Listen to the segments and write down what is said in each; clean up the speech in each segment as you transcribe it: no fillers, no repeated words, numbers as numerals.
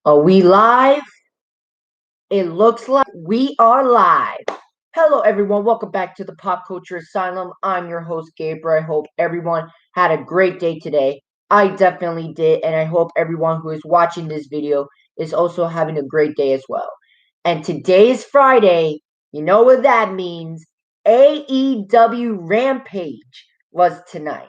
Are we live? It looks like we are live. Hello, everyone. Welcome back to the Pop Culture Asylum. I'm your host, Gabriel. I hope everyone had a great day today. I definitely did, and I hope everyone who is watching this video is also having a great day as well. And today is Friday. You know what that means. AEW Rampage was tonight.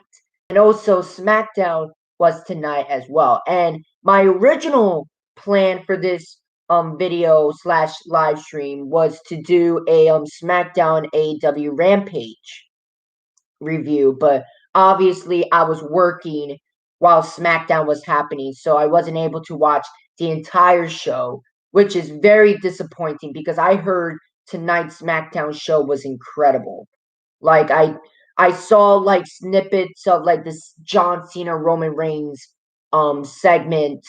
And also SmackDown was tonight as well. And my original plan for this video slash live stream was to do a SmackDown AEW Rampage review, but obviously I was working while SmackDown was happening, so I wasn't able to watch the entire show, which is very disappointing because I heard tonight's SmackDown show was incredible. Like I saw like snippets of like this John Cena Roman Reigns segment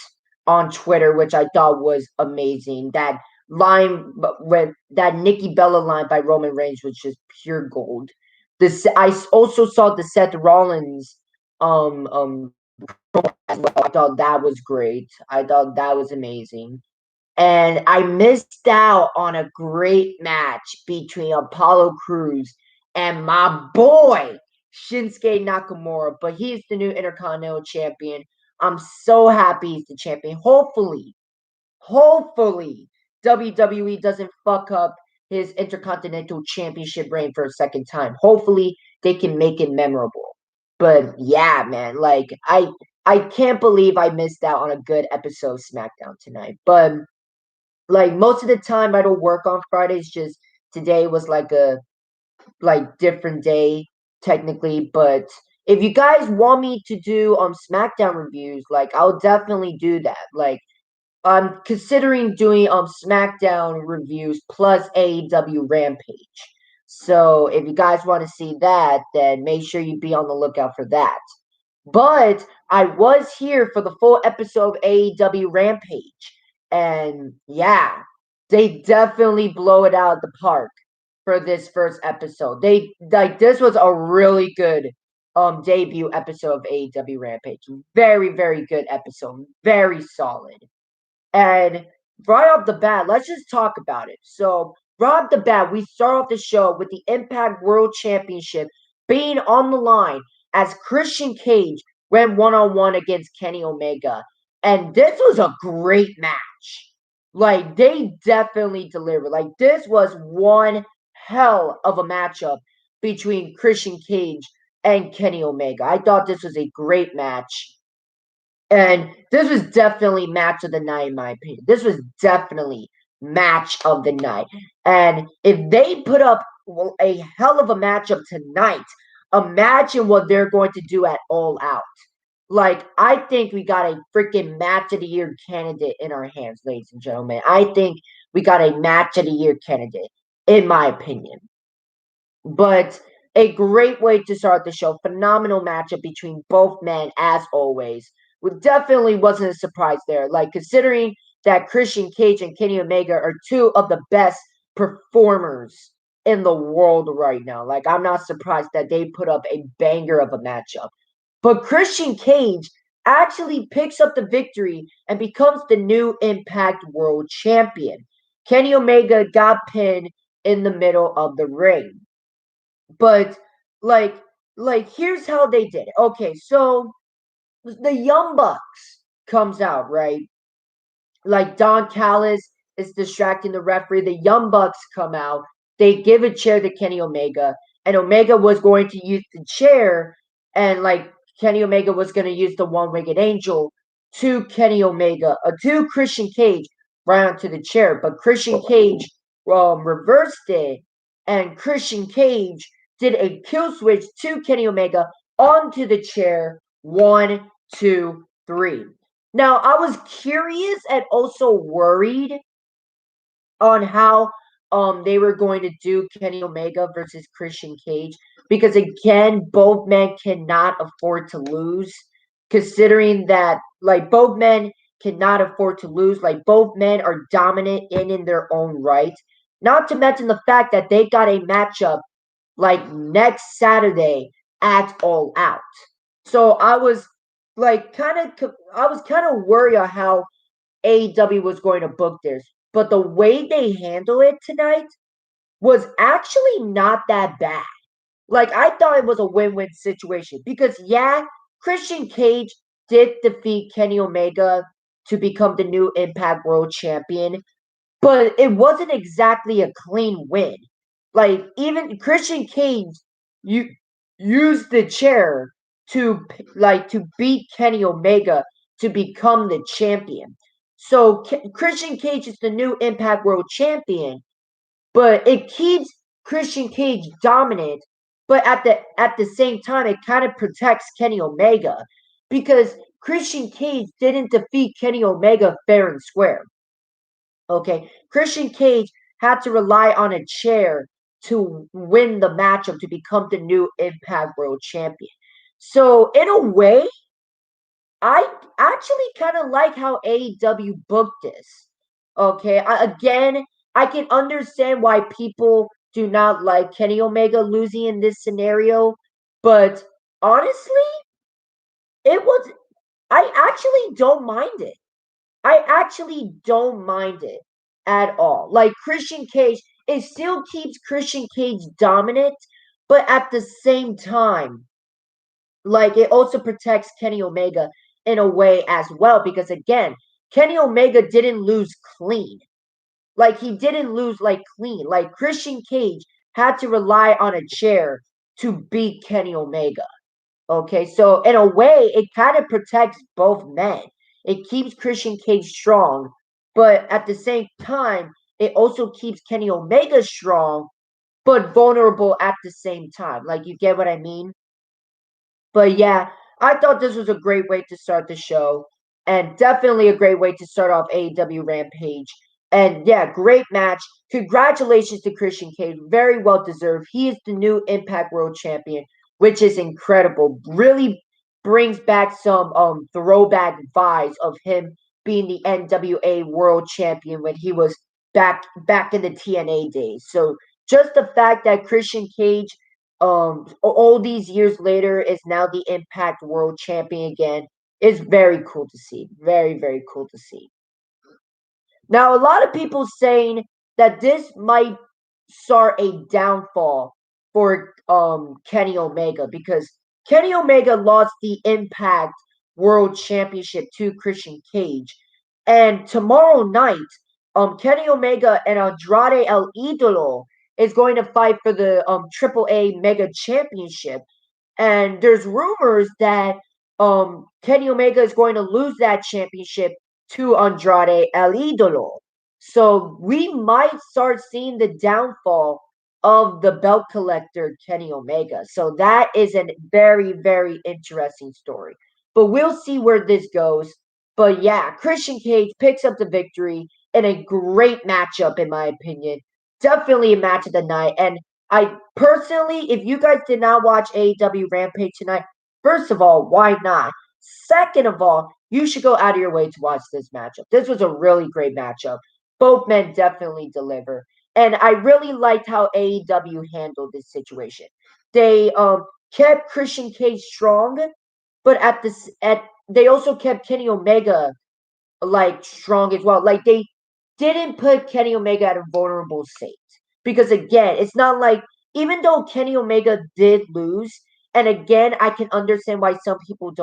on Twitter, which I thought was amazing. That line with that Nikki Bella line by Roman Reigns was just pure gold. This I also saw the Seth Rollins as well. I thought that was great. I thought that was amazing. And I missed out on a great match between Apollo Crews and my boy Shinsuke Nakamura, but he's the new Intercontinental Champion. I'm so happy he's the champion. Hopefully, WWE doesn't fuck up his Intercontinental Championship reign for a second time. Hopefully, they can make it memorable. But yeah, man, like I can't believe I missed out on a good episode of SmackDown tonight. But like most of the time I don't work on Fridays, just today was like a different day technically, but if you guys want me to do SmackDown reviews, like I'll definitely do that. Like I'm considering doing SmackDown reviews plus AEW Rampage. So if you guys want to see that, then make sure you be on the lookout for that. But I was here for the full episode of AEW Rampage. And yeah, they definitely blow it out of the park for this first episode. They like this was a really good debut episode of AEW Rampage. Very, very good episode. Very solid. And right off the bat, let's just talk about it. So, right off the bat, we start off the show with the Impact World Championship being on the line as Christian Cage went one on one against Kenny Omega. And this was a great match. Like, they definitely delivered. Like, this was one hell of a matchup between Christian Cage and Kenny Omega. I thought this was a great match. And this was definitely match of the night, in my opinion. This was definitely match of the night. And if they put up a hell of a matchup tonight, imagine what they're going to do at All Out. Like, I think we got a freaking match of the year candidate in our hands, ladies and gentlemen. I think we got a match of the year candidate, in my opinion. But a great way to start the show. Phenomenal matchup between both men, as always. It definitely wasn't a surprise there. Like, considering that Christian Cage and Kenny Omega are two of the best performers in the world right now. Like, I'm not surprised that they put up a banger of a matchup. But Christian Cage actually picks up the victory and becomes the new Impact World Champion. Kenny Omega got pinned in the middle of the ring. But like here's how they did it. Okay, so the Young Bucks comes out, right? Like Don Callis is distracting the referee. The Young Bucks come out. They give a chair to Kenny Omega, and Omega was going to use the chair, and like Kenny Omega was going to use the one-winged angel to Kenny Omega, to Christian Cage, right onto the chair. But Christian Cage reversed it, and Christian Cage did a kill switch to Kenny Omega onto the chair. 1, 2, 3. Now, I was curious and also worried on how they were going to do Kenny Omega versus Christian Cage because again, both men cannot afford to lose. Considering that, like, both men cannot afford to lose, like, both men are dominant in their own right. Not to mention the fact that they got a matchup like next Saturday at All Out. So I was kind of worried on how AEW was going to book this, but the way they handle it tonight was actually not that bad. Like, I thought it was a win-win situation because, yeah, Christian Cage did defeat Kenny Omega to become the new Impact World Champion, but it wasn't exactly a clean win. Like, even Christian Cage, you used the chair to beat Kenny Omega to become the champion. So Christian Cage is the new Impact World Champion, but it keeps Christian Cage dominant. But at the same time, it kind of protects Kenny Omega because Christian Cage didn't defeat Kenny Omega fair and square. Okay, Christian Cage had to rely on a chair to win the matchup to become the new Impact World Champion. So in a way, I actually kind of like how AEW booked this. Okay, again, I can understand why people do not like Kenny Omega losing in this scenario, but honestly, it was. I actually don't mind it. I actually don't mind it at all. Like Christian Cage, it still keeps Christian Cage dominant, but at the same time, like it also protects Kenny Omega in a way as well because again, Kenny Omega didn't lose clean. Like he didn't lose like clean. Like Christian Cage had to rely on a chair to beat Kenny Omega. Okay, so in a way, it kind of protects both men. It keeps Christian Cage strong, but at the same time, it also keeps Kenny Omega strong, but vulnerable at the same time. Like, you get what I mean? But yeah, I thought this was a great way to start the show, and definitely a great way to start off AEW Rampage. And yeah, great match. Congratulations to Christian Cage. Very well deserved. He is the new Impact World Champion, which is incredible. Really brings back some throwback vibes of him being the NWA World Champion when he was back in the TNA days. So just the fact that Christian Cage all these years later is now the Impact World Champion again is very cool to see. Very, very cool to see. Now, a lot of people saying that this might start a downfall for Kenny Omega because Kenny Omega lost the Impact World Championship to Christian Cage. And tomorrow night, Kenny Omega and Andrade El Idolo is going to fight for the AAA Mega Championship. And there's rumors that Kenny Omega is going to lose that championship to Andrade El Idolo. So we might start seeing the downfall of the belt collector Kenny Omega. So that is a very, very interesting story. But we'll see where this goes. But yeah, Christian Cage picks up the victory in a great matchup, in my opinion. Definitely a match of the night. And I personally, if you guys did not watch AEW Rampage tonight, first of all, why not? Second of all, you should go out of your way to watch this matchup. This was a really great matchup. Both men definitely deliver. And I really liked how AEW handled this situation. They kept Christian Cage strong, but at they also kept Kenny Omega like strong as well. Like they didn't put Kenny Omega at a vulnerable state. Because again, it's not like even though Kenny Omega did lose, and again, I can understand why some people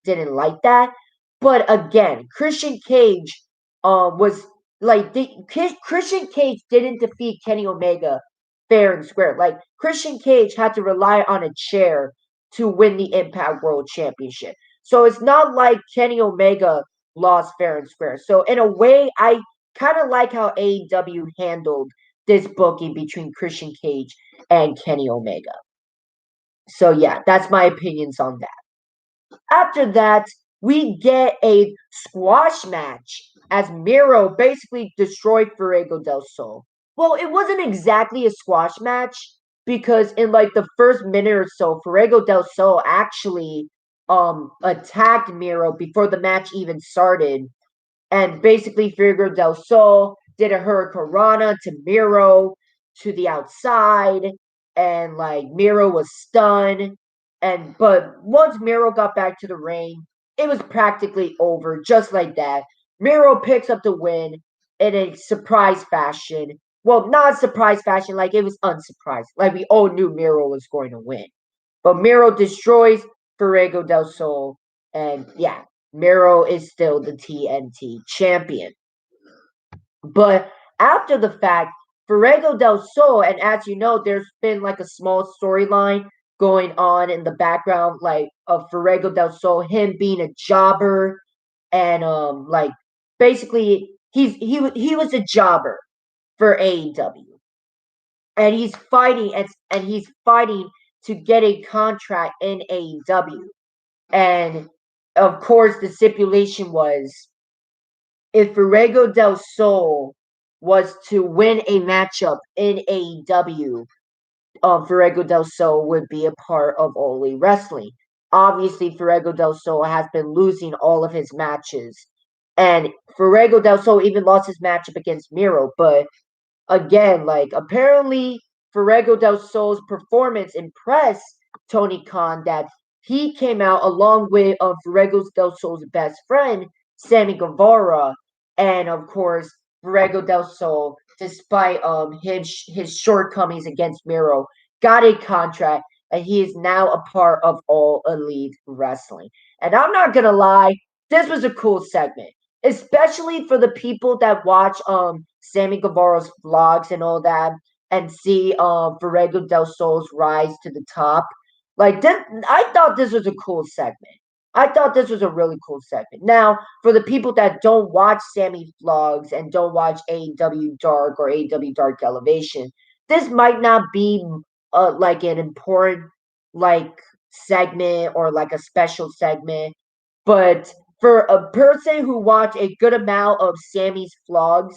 didn't like that. But again, Christian Cage was like Christian Cage didn't defeat Kenny Omega fair and square. Like Christian Cage had to rely on a chair to win the Impact World Championship. So it's not like Kenny Omega lost fair and square. So in a way, I kind of like how AEW handled this booking between Christian Cage and Kenny Omega. So yeah, that's my opinions on that. After that, we get a squash match as Miro basically destroyed Ferrago del Sol. Well, it wasn't exactly a squash match because in like the first minute or so, Ferrago del Sol actually attacked Miro before the match even started. And basically Ferrago del Sol did a Hurricanrana to Miro to the outside, and like Miro was stunned. But once Miro got back to the ring, it was practically over, just like that. Miro picks up the win in a surprise fashion. Well, not surprise fashion, like it was unsurprised. Like we all knew Miro was going to win. But Miro destroys Ferrago del Sol. And yeah, Miro is still the TNT champion. But after the fact, Ferrago del Sol, and as you know, there's been like a small storyline going on in the background, like of Ferrago del Sol, him being a jobber, and like basically he was a jobber for AEW, and he's fighting to get a contract in AEW, and of course the stipulation was if Ferrago del Sol was to win a matchup in AEW, Ferrago del Sol would be a part of All Elite Wrestling. Obviously, Ferrago del Sol has been losing all of his matches, and Ferrago del Sol even lost his matchup against Miro. But again, like apparently Ferrago del Sol's performance impressed Tony Khan that he came out along with Ferrago del Sol's best friend, Sammy Guevara, and of course Ferrago del Sol, despite his shortcomings against Miro, got a contract and he is now a part of All Elite Wrestling. And I'm not gonna lie, this was a cool segment, especially for the people that watch Sammy Guevara's vlogs and all that, and see Ferrago del Sol's rise to the top. Like this, I thought this was a cool segment. I thought this was a really cool segment. Now, for the people that don't watch Sammy's vlogs and don't watch AEW Dark or AEW Dark Elevation, this might not be like an important like segment or like a special segment, but for a person who watched a good amount of Sammy's vlogs,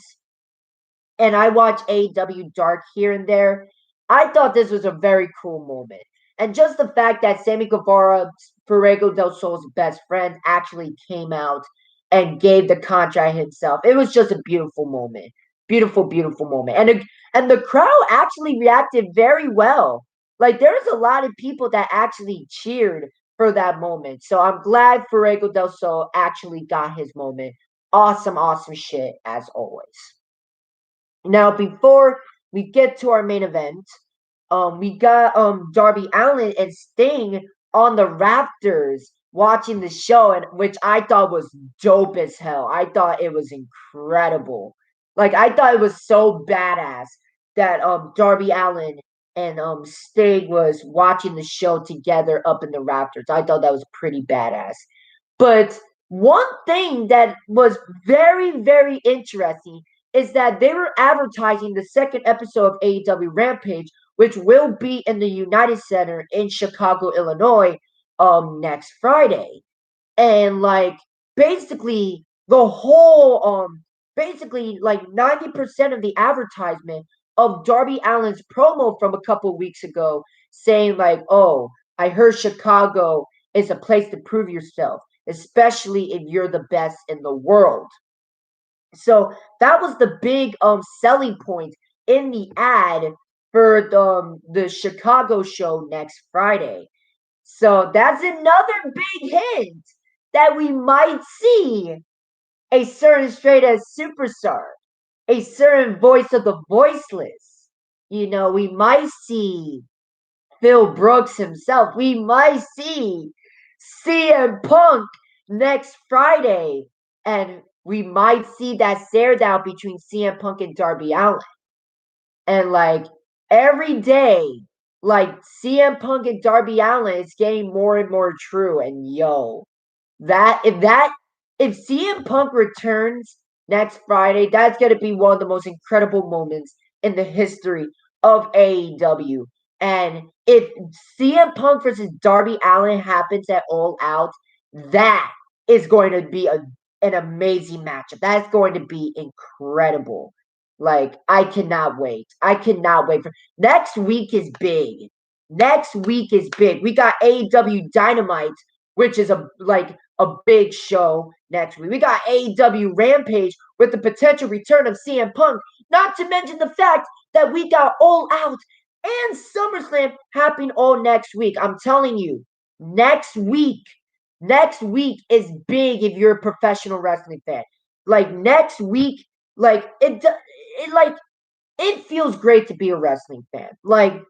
and I watch AEW Dark here and there, I thought this was a very cool moment. And just the fact that Sammy Guevara, Ferrago del Sol's best friend, actually came out and gave the contract himself. It was just a beautiful moment. Beautiful, beautiful moment. And the crowd actually reacted very well. Like there was a lot of people that actually cheered for that moment. So I'm glad Ferrago del Sol actually got his moment. Awesome, awesome shit as always. Now, before we get to our main event, we got Darby Allin and Sting on the Raptors watching the show, and which I thought was dope as hell. I thought it was incredible. Like I thought it was so badass that Darby Allin and Sting was watching the show together up in the Raptors. I thought that was pretty badass. But one thing that was very, very interesting is that they were advertising the second episode of AEW Rampage, which will be in the United Center in Chicago, Illinois, next Friday. And like basically the whole basically like 90% of the advertisement of Darby Allin's promo from a couple weeks ago saying like, "Oh, I heard Chicago is a place to prove yourself, especially if you're the best in the world." So that was the big selling point in the ad for the Chicago show next Friday. So that's another big hint that we might see a certain straight as superstar, a certain voice of the voiceless. You know, we might see Phil Brooks himself. We might see CM Punk next Friday. And we might see that stare down between CM Punk and Darby Allin. And like every day, like CM Punk and Darby Allin is getting more and more true. And yo, if CM Punk returns next Friday, that's gonna be one of the most incredible moments in the history of AEW. And if CM Punk versus Darby Allin happens at All Out, that is going to be an amazing matchup. That's going to be incredible. Like, I cannot wait. I cannot wait for next week is big. Next week is big. We got AEW Dynamite, which is a big show next week. We got AEW Rampage with the potential return of CM Punk. Not to mention the fact that we got All Out and SummerSlam happening all next week. I'm telling you, next week is big if you're a professional wrestling fan. like next week, like it feels great to be a wrestling fan. Like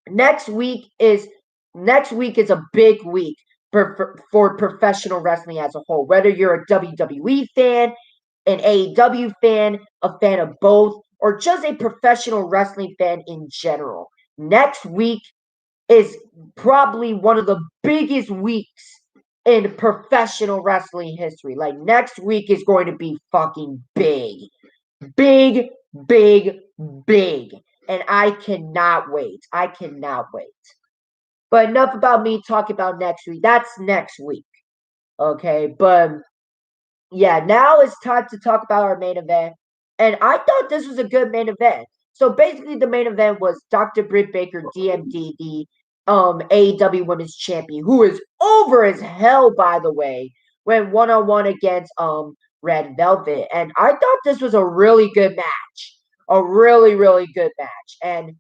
next week is a big week for professional wrestling as a whole. Whether you're a WWE fan, an AEW fan, a fan of both, or just a professional wrestling fan in general. Next week is probably one of the biggest weeks in professional wrestling history. Like next week is going to be fucking big. Big, big, big. And I cannot wait. I cannot wait. But enough about me talking about next week. That's next week. Okay. But yeah, now it's time to talk about our main event. And I thought this was a good main event. So basically, the main event was Dr. Britt Baker, DMD, the AEW Women's Champion, who is over as hell, by the way, went 1-on-1 against Red Velvet. And I thought this was a really good match. A really, really good match. And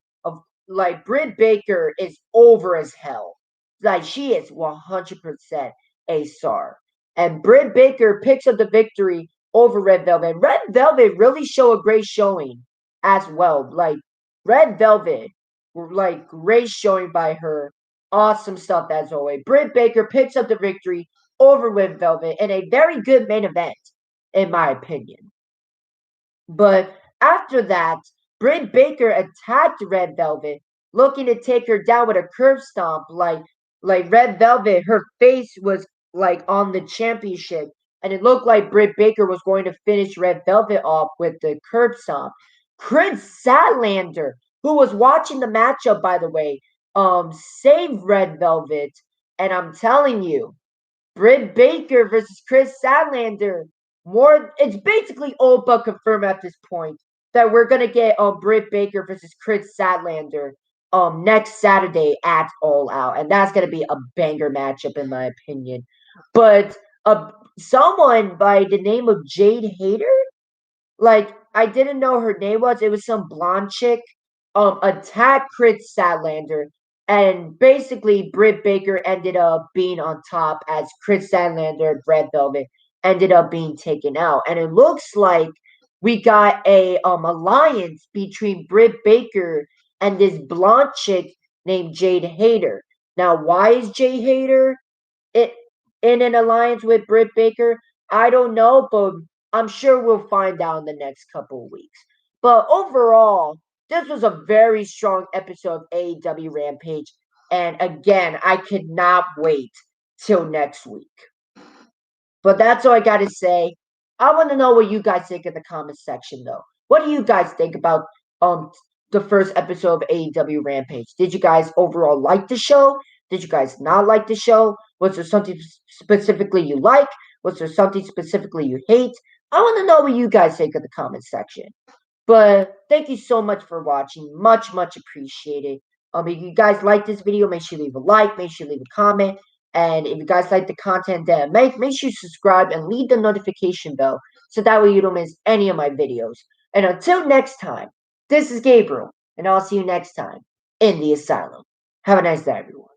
like Britt Baker is over as hell. Like she is 100% a star. And Britt Baker picks up the victory over Red Velvet. Red Velvet really show a great showing as well. Like Red Velvet, like great showing by her. Awesome stuff as always. Britt Baker picks up the victory over Red Velvet in a very good main event, in my opinion. But after that, Britt Baker attacked Red Velvet, looking to take her down with a curb stomp. Like Red Velvet, her face was like on the championship, and it looked like Britt Baker was going to finish Red Velvet off with the curb stomp. Chris Sadlander, who was watching the matchup, by the way, saved Red Velvet, and I'm telling you, Britt Baker versus Chris Sadlander. It's basically all but confirmed at this point that we're gonna get Britt Baker versus Chris Sadlander next Saturday at All Out, and that's gonna be a banger matchup in my opinion. But someone by the name of Jade Hader, like I didn't know her name was. It was some blonde chick. Attacked Chris Sadlander, and basically Britt Baker ended up being on top as Chris Sadlander and Red Velvet ended up being taken out. And it looks like we got a alliance between Britt Baker and this blonde chick named Jade Hader. Now, why is Jade Hader it in an alliance with Britt Baker? I don't know, but I'm sure we'll find out in the next couple of weeks. But overall, this was a very strong episode of AEW Rampage. And again, I cannot wait till next week. But that's all I got to say. I want to know what you guys think in the comment section, though. What do you guys think about the first episode of AEW Rampage? Did you guys overall like the show? Did you guys not like the show? Was there something specifically you like? Was there something specifically you hate? I want to know what you guys think in the comment section. But thank you so much for watching. Much, much appreciated. If you guys like this video, make sure you leave a like. Make sure you leave a comment. And if you guys like the content that I make sure you subscribe and leave the notification bell so that way you don't miss any of my videos. And until next time, this is Gabriel, and I'll see you next time in the Asylum. Have a nice day, everyone.